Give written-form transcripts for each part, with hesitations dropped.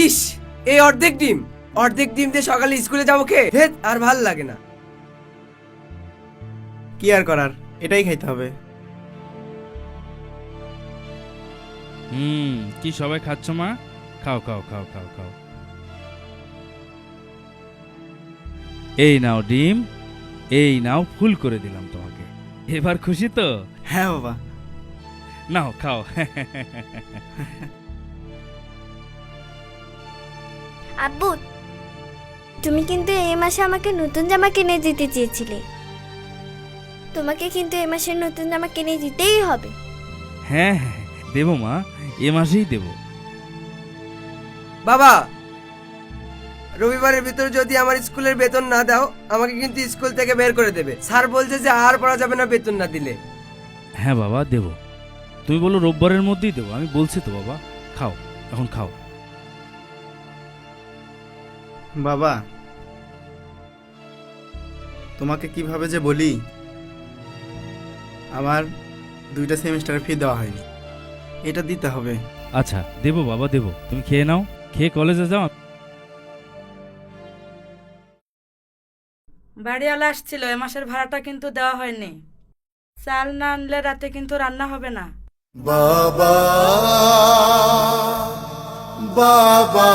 ইস, এই অর্ধেক ডিম দিয়ে সকালে স্কুলে যাবো খেয়ে হেৎ, আর ভাল লাগে না। কি আর করার, এটাই খাইতে হবে। কি সবাই খাচ্ছ মা? খাও খাও খাও খাও খাও। এই নাও ডিম, এই নাও ফুল করে দিলাম তোমাকে। এবার খুশি তো? হ্যাঁ বাবা। নাও খাও। আব্বু, তুমি কিন্তু এই মাসে আমাকে নতুন জামা কিনে দিতে চেয়েছিলে। তোমাকে কিন্তু এই মাসে নতুন জামা কিনে দিতেই হবে। হ্যাঁ হ্যাঁ দেবো মা, এ মাসেই দেবো। বাবা, রবিবারের ভিতরে যদি আমার স্কুলের বেতন না দাও, আমাকে কিন্তু স্কুল থেকে বের করে দেবে। স্যার বলছে যে আর পড়া যাবে না বেতন না দিলে। হ্যাঁ বাবা দেবো, তুমি বলো রোববারের মধ্যেই দেবো। আমি বলছি তো বাবা, খাও এখন খাও। বাবা, তোমাকে কিভাবে যে বলি, আমার 2টা সেমিস্টারের ফি দেওয়া হয়নি, এটা দিতে হবে। আচ্ছা দেবো বাবা দেবো, তুমি খেয়ে নাও, খেয়ে কলেজে যাও। বাড়িওয়ালা আসছিল, এ মাসের ভাড়াটা কিন্তু দেওয়া হয়নি। চাল না আনলে রাতে কিন্তু রান্না হবে না। বাবা বাবা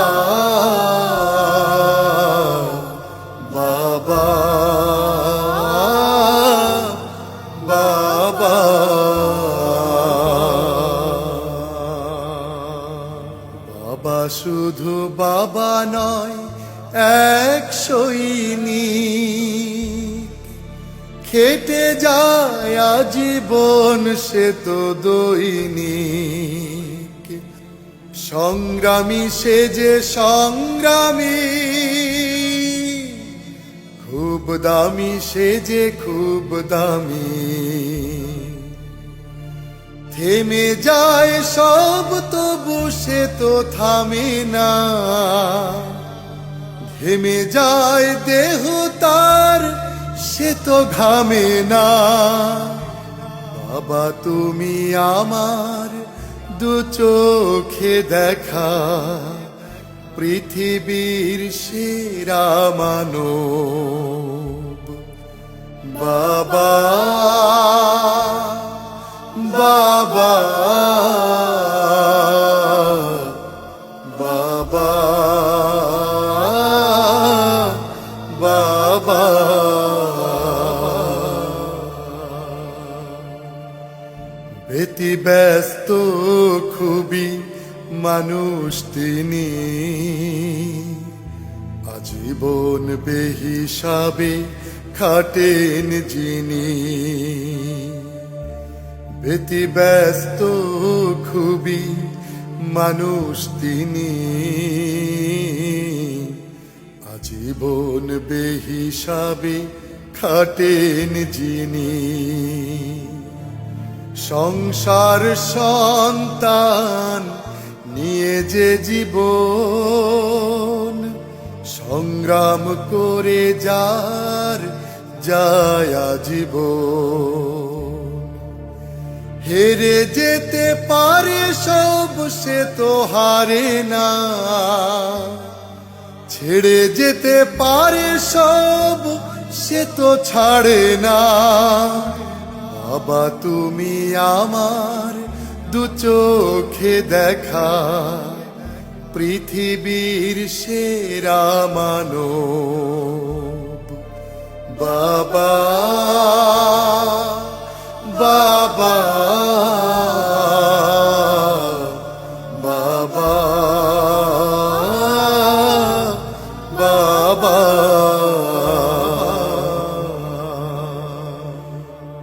বাবা বাবা বাবা শুধু বাবা নয়, এক সৈনিক, খেটে যায় আজীবন সে তো দৈনিক। সংগ্রামী সে যে সংগ্রামী, খুব দামি সে যে খুব দামি। থেমে যায় সব তবু সে তো থামে না, থেমে যায় দেহ তার সে তো ঘামে না। বাবা তুমি আমার দু চোখে দেখা, পৃথিবীর সেরা মানব। বাবা বাবা বাবা বাবা। ব্যতিব্যস্ত খুবই মানুষ তিনি, আজীবন বেহিসাবে খাটেন যিনি। ব্যতিব্যস্ত খুবই মানুষ তিনি, আজীবন বেহিসাবে খাটেন যিনি। সংসার সন্তান নিয়ে যে জীবন, সংগ্রাম করে যার যায় জীবন। হেরে যেতে পারে সব সে তো হারে না, ছেড়ে যেতে পারে সব সে তো ছাড়ে না। বাবা তুমি আমার দু চোখে দেখা, পৃথিবীর সেরা মানব। বাবা বাবা বাবা বাবা।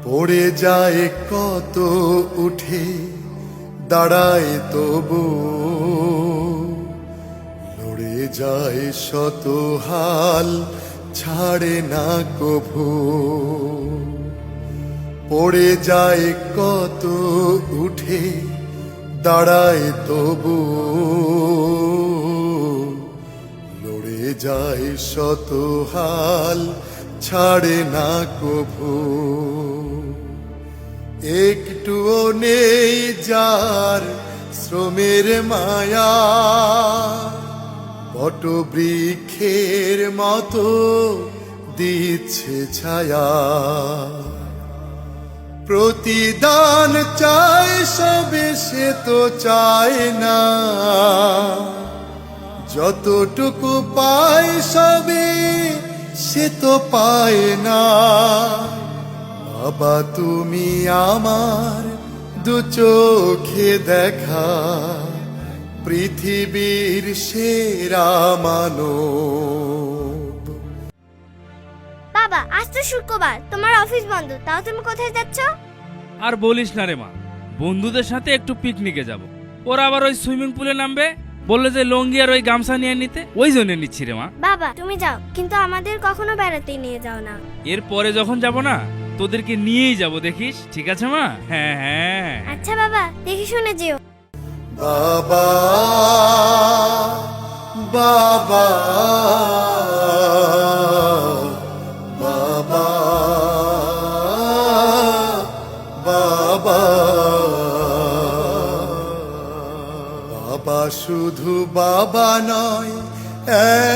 পড়ে যায় কত উঠে দাঁড়ায় তবু, লড়ে যায় শত হাল ছাড়ে না কভু। পড়ে যায় কত উঠে দাঁড়ায় তবু, লড়ে যায় শত হাল ছাড়ে না কভু। একটুও নেই যার শ্রমের মায়া, বটবৃক্ষের মতো দিচ্ছে ছায়া, প্রতিদান চায় সবে সে তো চায় না, যতটুকু পায় সবে সে তো পায় না। বাবা তুমি আমার দু চোখে দেখা পৃথিবীর সেরা মানব। বাবা আজ তো শুক্রবার, তোমার অফিস বন্ধ, তাও তুমি কোথায় যাচ্ছ? আর বলিস না রে মা, বন্ধুদের সাথে একটু পিকনিকে যাব। ওরা আবার ওই সুইমিং পুলে নামবে, বললে যে লঙ্গি আর ওই গামছা নিয়ে নিতে, ওই জন্য নিচ্ছি রে মা। বাবা তুমি যাও, কিন্তু আমাদের কখনো বেড়াতে নিয়ে যাও না। এর পরে যখন যাব না, তোদেরকে নিয়েই যাব, দেখিস। ঠিক আছে মা? হ্যাঁ হ্যাঁ। আচ্ছা বাবা, দেখে শুনে যেও। বাবা বাবা বাবা বাবা, বাবা শুধু বাবা নয়,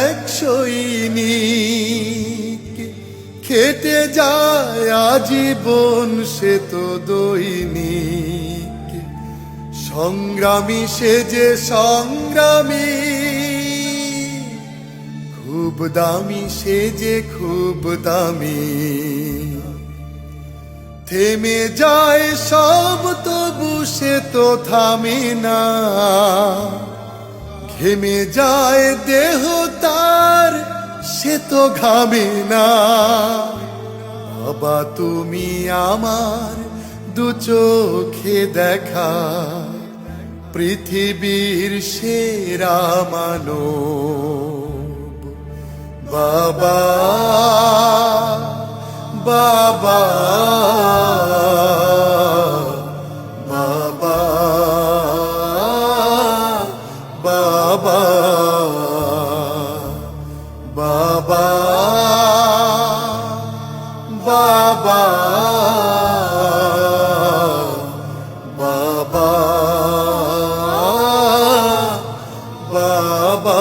এক সৈনিক, খেটে যায় আজীবন সে তো দৈনিক, সংগ্রামী সে যে সংগ্রামী, খুব দামি সে যে খুব দামি, থেমে যায় সব তবু সে তো থামে না, ঘেমে যায় দেহ তার সে তো ঘামে না। বাবা তুমি আমার দু চোখে দেখা পৃথিবীর সেরা মানব। বাবা বাবা বাবা বাবা বাবা বাবা বাবা বাবা